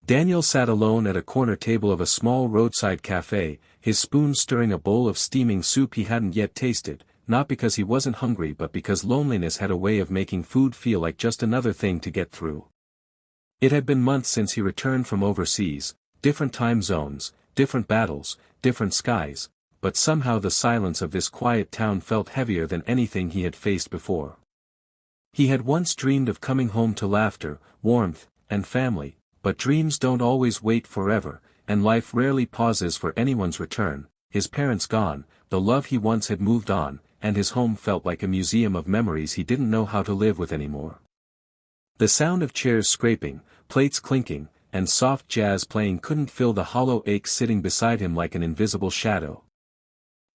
Daniel sat alone at a corner table of a small roadside cafe, his spoon stirring a bowl of steaming soup he hadn't yet tasted, not because he wasn't hungry but because loneliness had a way of making food feel like just another thing to get through. It had been months since he returned from overseas, different time zones, different battles, different skies, but somehow the silence of this quiet town felt heavier than anything he had faced before. He had once dreamed of coming home to laughter, warmth, and family, but dreams don't always wait forever, and life rarely pauses for anyone's return. His parents gone, the love he once had moved on, and his home felt like a museum of memories he didn't know how to live with anymore. The sound of chairs scraping, plates clinking, and soft jazz playing couldn't fill the hollow ache sitting beside him like an invisible shadow.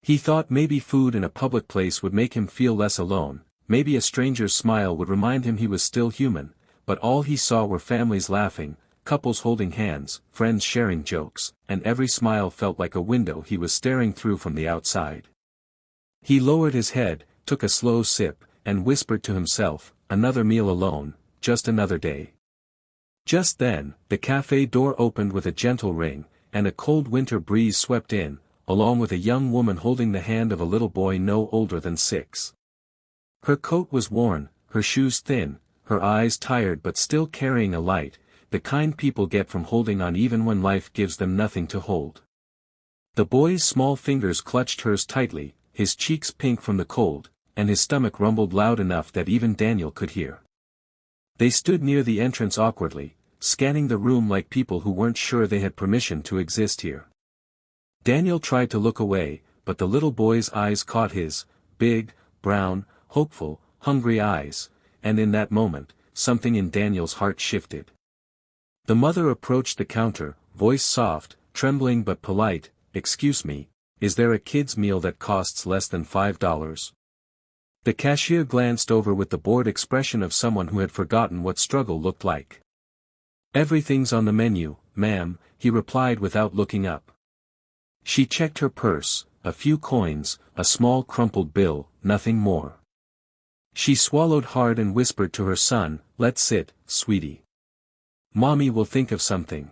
He thought maybe food in a public place would make him feel less alone, maybe a stranger's smile would remind him he was still human, but all he saw were families laughing, couples holding hands, friends sharing jokes, and every smile felt like a window he was staring through from the outside. He lowered his head, took a slow sip, and whispered to himself, another meal alone, just another day. Just then, the cafe door opened with a gentle ring, and a cold winter breeze swept in, along with a young woman holding the hand of a little boy no older than 6. Her coat was worn, her shoes thin, her eyes tired but still carrying a light, the kind people get from holding on even when life gives them nothing to hold. The boy's small fingers clutched hers tightly, his cheeks pink from the cold, and his stomach rumbled loud enough that even Daniel could hear. They stood near the entrance awkwardly, scanning the room like people who weren't sure they had permission to exist here. Daniel tried to look away, but the little boy's eyes caught his, big, brown, hopeful, hungry eyes, and in that moment, something in Daniel's heart shifted. The mother approached the counter, voice soft, trembling but polite, "Excuse me, is there a kid's meal that costs less than $5? The cashier glanced over with the bored expression of someone who had forgotten what struggle looked like. "Everything's on the menu, ma'am," he replied without looking up. She checked her purse, a few coins, a small crumpled bill, nothing more. She swallowed hard and whispered to her son, "Let's sit, sweetie. Mommy will think of something."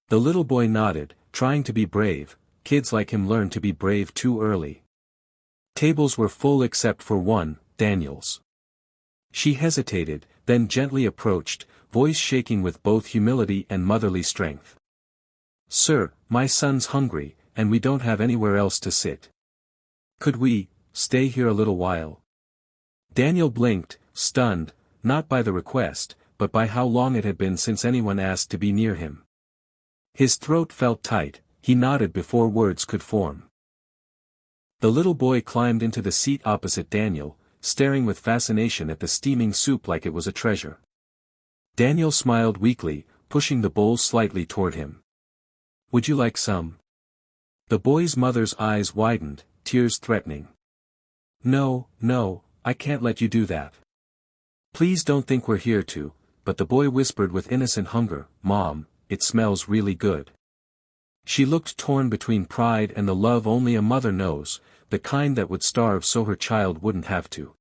The little boy nodded, trying to be brave. Kids like him learn to be brave too early. Tables were full except for one, Daniel's. She hesitated, then gently approached, voice shaking with both humility and motherly strength. "Sir, my son's hungry, and we don't have anywhere else to sit. Could we stay here a little while?" Daniel blinked, stunned, not by the request, but by how long it had been since anyone asked to be near him. His throat felt tight, he nodded before words could form. The little boy climbed into the seat opposite Daniel, staring with fascination at the steaming soup like it was a treasure. Daniel smiled weakly, pushing the bowl slightly toward him. "Would you like some?" The boy's mother's eyes widened, tears threatening. "No, no, I can't let you do that. Please don't think we're here to," but the boy whispered with innocent hunger, "Mom, it smells really good." She looked torn between pride and the love only a mother knows, the kind that would starve so her child wouldn't have to.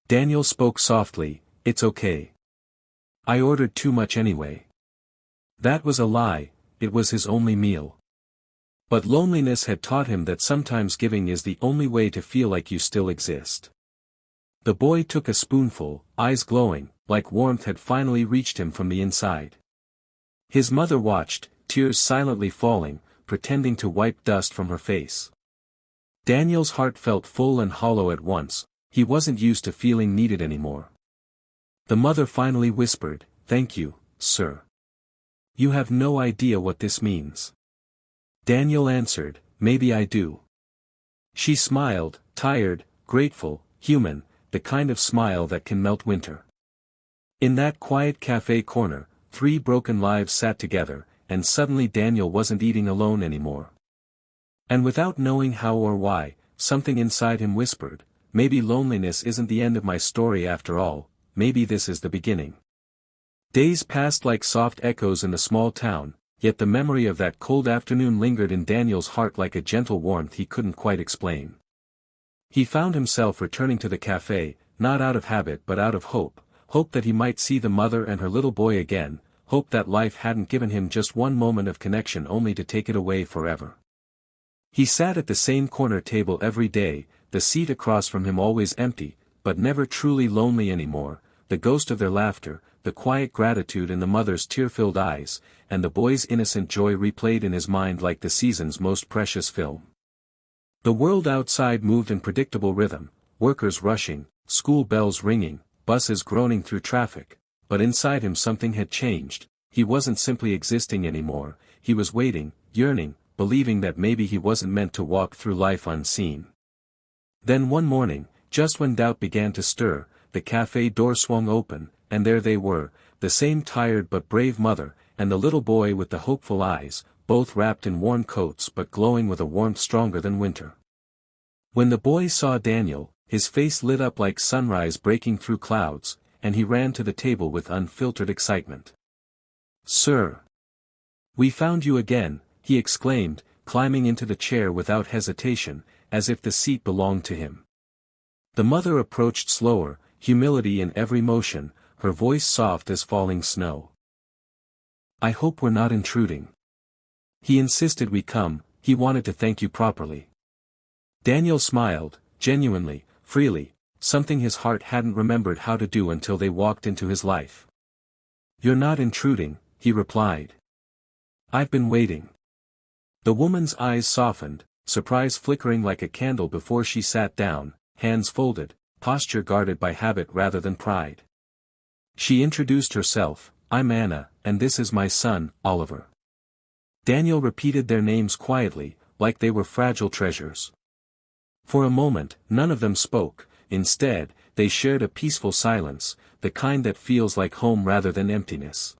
Daniel spoke softly, "It's okay. I ordered too much anyway." That was a lie, it was his only meal. But loneliness had taught him that sometimes giving is the only way to feel like you still exist. The boy took a spoonful, eyes glowing, like warmth had finally reached him from the inside. His mother watched, tears silently falling, pretending to wipe dust from her face. Daniel's heart felt full and hollow at once, he wasn't used to feeling needed anymore. The mother finally whispered, "Thank you, sir. You have no idea what this means." Daniel answered, "Maybe I do." She smiled, tired, grateful, human, the kind of smile that can melt winter. In that quiet cafe corner, 3 broken lives sat together, and suddenly Daniel wasn't eating alone anymore. And without knowing how or why, something inside him whispered, maybe loneliness isn't the end of my story after all, maybe this is the beginning. Days passed like soft echoes in the small town, yet the memory of that cold afternoon lingered in Daniel's heart like a gentle warmth he couldn't quite explain. He found himself returning to the cafe, not out of habit but out of hope, hope that he might see the mother and her little boy again, hoped that life hadn't given him just one moment of connection only to take it away forever. He sat at the same corner table every day, the seat across from him always empty, but never truly lonely anymore, the ghost of their laughter, the quiet gratitude in the mother's tear-filled eyes, and the boy's innocent joy replayed in his mind like the season's most precious film. The world outside moved in predictable rhythm, workers rushing, school bells ringing, buses groaning through traffic, but inside him something had changed. He wasn't simply existing anymore, he was waiting, yearning, believing that maybe he wasn't meant to walk through life unseen. Then one morning, just when doubt began to stir, the cafe door swung open, and there they were, the same tired but brave mother, and the little boy with the hopeful eyes, both wrapped in worn coats but glowing with a warmth stronger than winter. When the boy saw Daniel, his face lit up like sunrise breaking through clouds, and he ran to the table with unfiltered excitement. "Sir! We found you again," he exclaimed, climbing into the chair without hesitation, as if the seat belonged to him. The mother approached slower, humility in every motion, her voice soft as falling snow. "I hope we're not intruding. He insisted we come, he wanted to thank you properly." Daniel smiled, genuinely, freely, something his heart hadn't remembered how to do until they walked into his life. "You're not intruding," he replied. "I've been waiting." The woman's eyes softened, surprise flickering like a candle before she sat down, hands folded, posture guarded by habit rather than pride. She introduced herself, "I'm Anna, and this is my son, Oliver." Daniel repeated their names quietly, like they were fragile treasures. For a moment, none of them spoke. Instead, they shared a peaceful silence, the kind that feels like home rather than emptiness.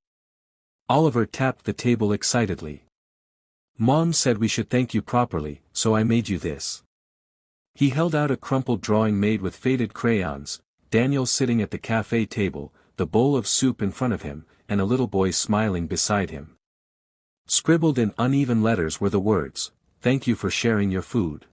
Oliver tapped the table excitedly. "Mom said we should thank you properly, so I made you this." He held out a crumpled drawing made with faded crayons, Daniel sitting at the cafe table, the bowl of soup in front of him, and a little boy smiling beside him. Scribbled in uneven letters were the words, "Thank you for sharing your food."